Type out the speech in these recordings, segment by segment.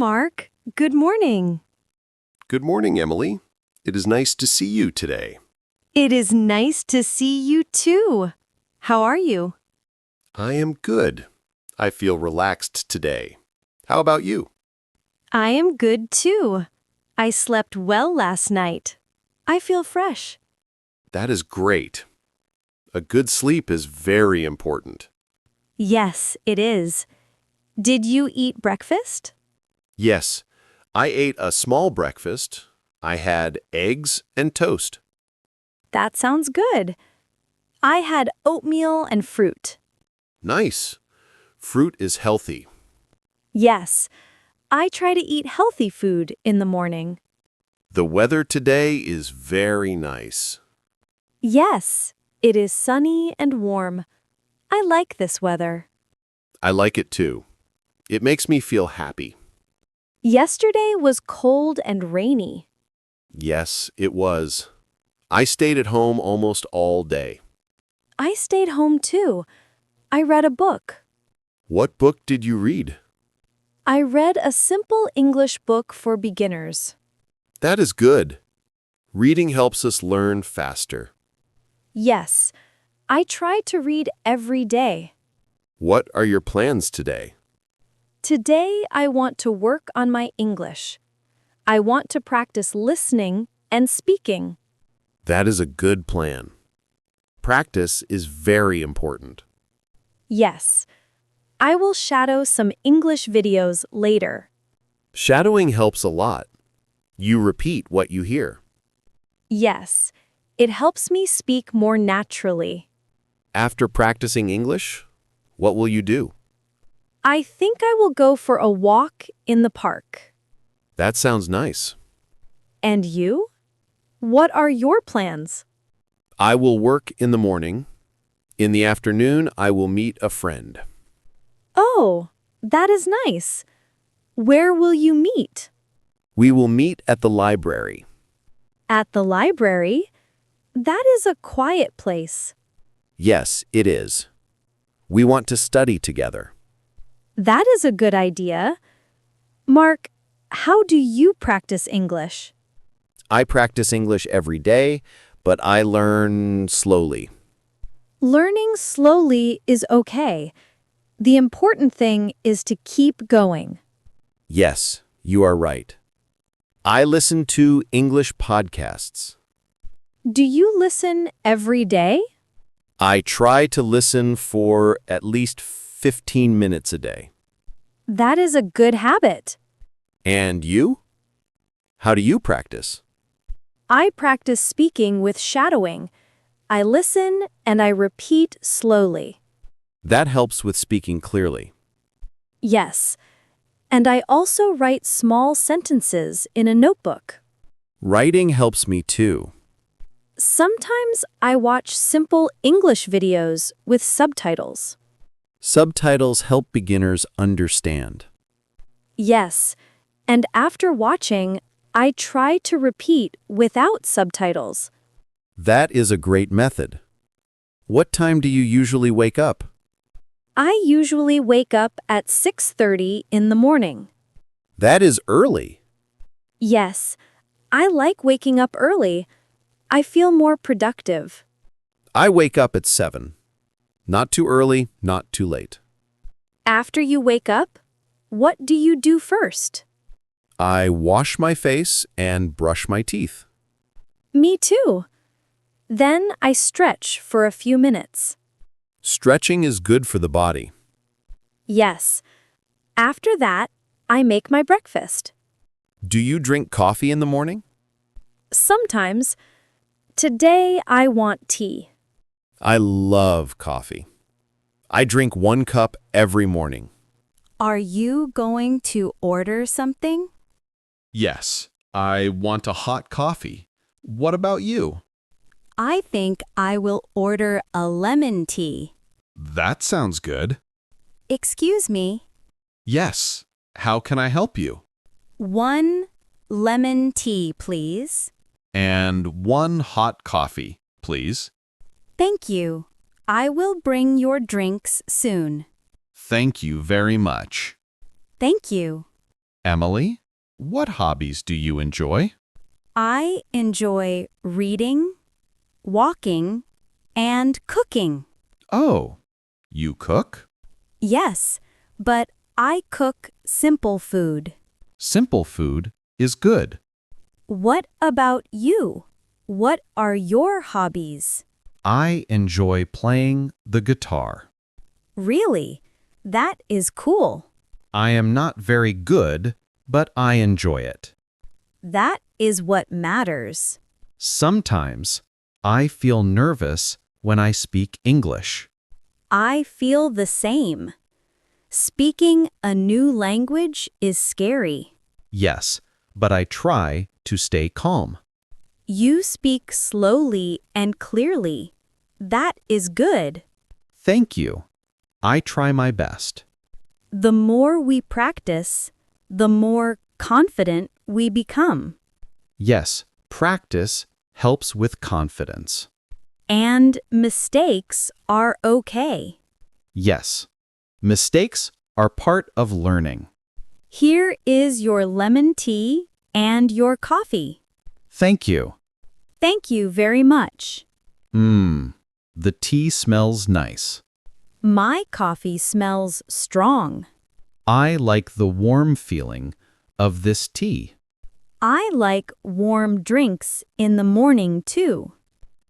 Mark. Good morning. Good morning, Emily. It is nice to see you today. It is nice to see you too. How are you? I am good. I feel relaxed today. How about you? I am good too. I slept well last night. I feel fresh. That is great. A good sleep is very important. Yes, it is. Did you eat breakfast? Yes, I ate a small breakfast. I had eggs and toast. That sounds good. I had oatmeal and fruit. Nice. Fruit is healthy. Yes, I try to eat healthy food in the morning. The weather today is very nice. Yes, it is sunny and warm. I like this weather. I like it too. It makes me feel happy. Yesterday was cold and rainy. Yes, it was. I stayed at home almost all day. I stayed home too. I read a book. What book did you read? I read a simple English book for beginners. That is good. Reading helps us learn faster. Yes, I try to read every day. What are your plans today? Today I want to work on my English. I want to practice listening and speaking. That is a good plan. Practice is very important. Yes, I will shadow some English videos later. Shadowing helps a lot. You repeat what you hear. Yes, it helps me speak more naturally. After practicing English, what will you do? I think I will go for a walk in the park. That sounds nice. And you? What are your plans? I will work in the morning. In the afternoon, I will meet a friend. Oh, that is nice. Where will you meet? We will meet at the library. At the library? That is a quiet place. Yes, it is. We want to study together. That is a good idea. Mark, how do you practice English? I practice English every day, but I learn slowly. Learning slowly is okay. The important thing is to keep going. Yes, you are right. I listen to English podcasts. Do you listen every day? I try to listen for at least 15 minutes a day. That is a good habit. And you? How do you practice? I practice speaking with shadowing. I listen and I repeat slowly. That helps with speaking clearly. Yes, and I also write small sentences in a notebook. Writing helps me too. Sometimes I watch simple English videos with subtitles. Subtitles help beginners understand. Yes, and after watching, I try to repeat without subtitles. That is a great method. What time do you usually wake up? I usually wake up at 6:30 in the morning. That is early. Yes, I like waking up early. I feel more productive. I wake up at 7. Not too early, not too late. After you wake up, what do you do first? I wash my face and brush my teeth. Me too. Then I stretch for a few minutes. Stretching is good for the body. Yes. After that, I make my breakfast. Do you drink coffee in the morning? Sometimes. Today I want tea. I love coffee. I drink 1 cup every morning. Are you going to order something? Yes, I want a hot coffee. What about you? I think I will order a lemon tea. That sounds good. Excuse me, Yes, how can I help you? 1 lemon tea, please. And 1 hot coffee, please. Thank you. I will bring your drinks soon. Thank you very much. Thank you. Emily, what hobbies do you enjoy? I enjoy reading, walking, and cooking. Oh, you cook? Yes, but I cook simple food. Simple food is good. What about you? What are your hobbies? I enjoy playing the guitar. Really? That is cool. I am not very good, but I enjoy it. That is what matters. Sometimes I feel nervous when I speak English. I feel the same. Speaking a new language is scary. Yes, but I try to stay calm. You speak slowly and clearly. That is good. Thank you. I try my best. The more we practice, the more confident we become. Yes, practice helps with confidence. And mistakes are okay. Yes, mistakes are part of learning. Here is your lemon tea and your coffee. Thank you. Thank you very much. The tea smells nice. My coffee smells strong. I like the warm feeling of this tea. I like warm drinks in the morning too.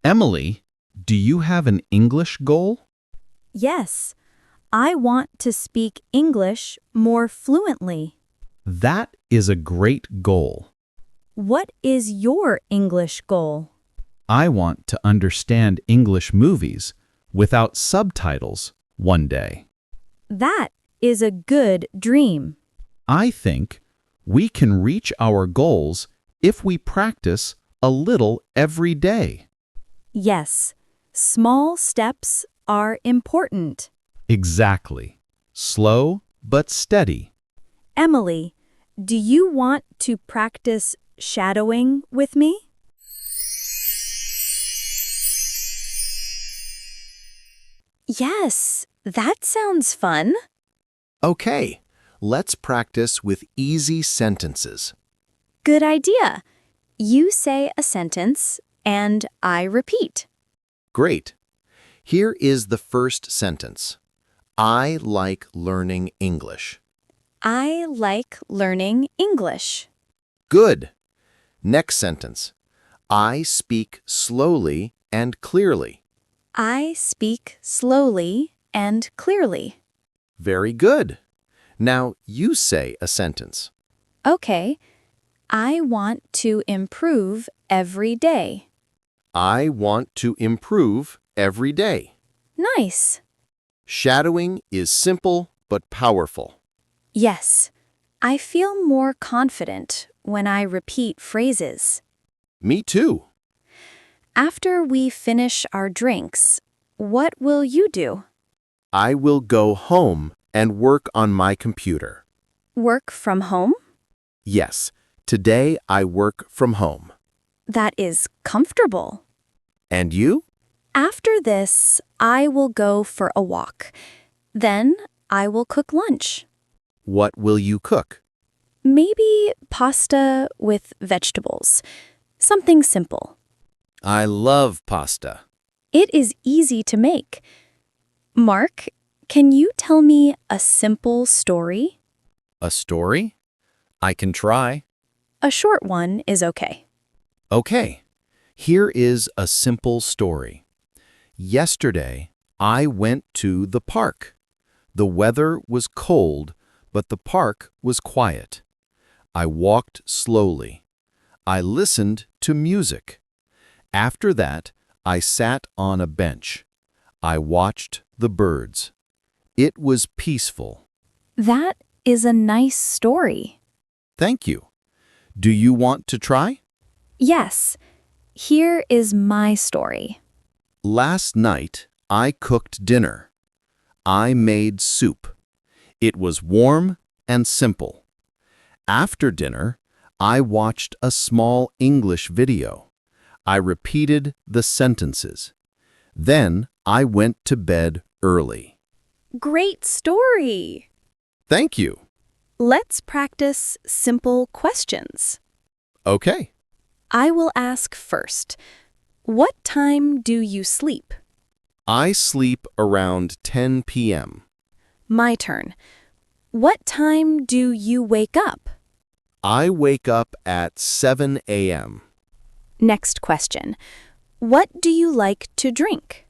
Emily, do you have an English goal? Yes, I want to speak English more fluently. That is a great goal. What is your English goal? I want to understand English movies without subtitles one day. That is a good dream. I think we can reach our goals if we practice a little every day. Yes, small steps are important. Exactly. Slow but steady. Emily, do you want to practice shadowing with me? Yes, that sounds fun. Okay, let's practice with easy sentences. Good idea. You say a sentence and I repeat. Great. Here is the first sentence. I like learning English. I like learning English. Good. Next sentence. I speak slowly and clearly. I speak slowly and clearly. Very good. Now you say a sentence. Okay. I want to improve every day. I want to improve every day. Nice. Shadowing is simple but powerful. Yes. I feel more confident when I repeat phrases. Me too. After we finish our drinks, what will you do? I will go home and work on my computer. Work from home? Yes, today I work from home. That is comfortable. And you? After this, I will go for a walk. Then I will cook lunch. What will you cook? Maybe pasta with vegetables. Something simple. I love pasta. It is easy to make. Mark, can you tell me a simple story? A story? I can try. A short one is okay. Okay, here is a simple story. Yesterday, I went to the park. The weather was cold, but the park was quiet. I walked slowly. I listened to music. After that, I sat on a bench. I watched the birds. It was peaceful. That is a nice story. Thank you. Do you want to try? Yes, here is my story. Last night, I cooked dinner. I made soup. It was warm and simple. After dinner, I watched a small English video. I repeated the sentences. Then I went to bed early. Great story! Thank you. Let's practice simple questions. Okay. I will ask first. What time do you sleep? I sleep around 10 p.m. My turn. What time do you wake up? I wake up at 7 a.m. Next question. What do you like to drink?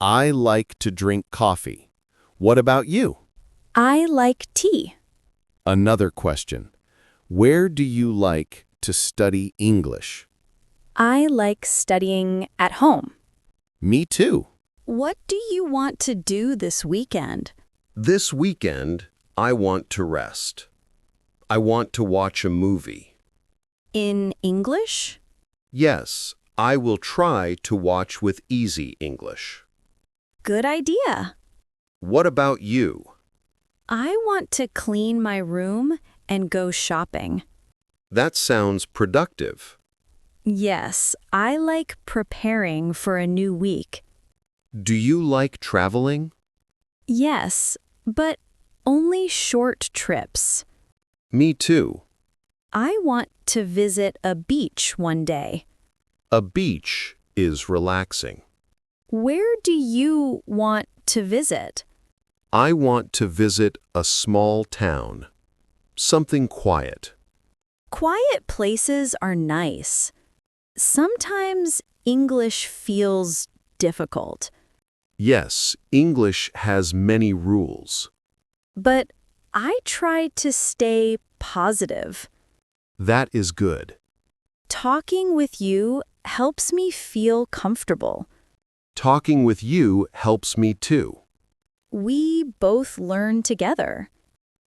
I like to drink coffee. What about you? I like tea. Another question. Where do you like to study English? I like studying at home. Me too. What do you want to do this weekend? This weekend, I want to rest. I want to watch a movie. In English? Yes, I will try to watch with easy English. Good idea. What about you? I want to clean my room and go shopping. That sounds productive. Yes, I like preparing for a new week. Do you like traveling? Yes, but only short trips. Me too. I want to visit a beach one day. A beach is relaxing. Where do you want to visit? I want to visit a small town. Something quiet. Quiet places are nice. Sometimes English feels difficult, Yes, English has many rules. but I try to stay positive. That is good. Talking with you helps me feel comfortable. Talking with you helps me too. We both learn together.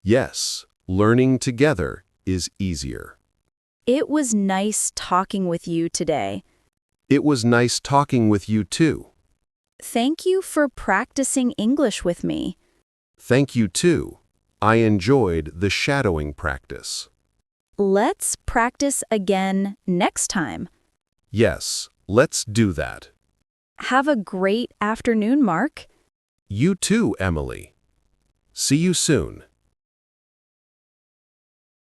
Yes, learning together is easier. It was nice talking with you today. It was nice talking with you too. Thank you for practicing English with me. Thank you too. I enjoyed the shadowing practice. Let's practice again next time. Yes, let's do that. Have a great afternoon, Mark. You too, Emily. See you soon.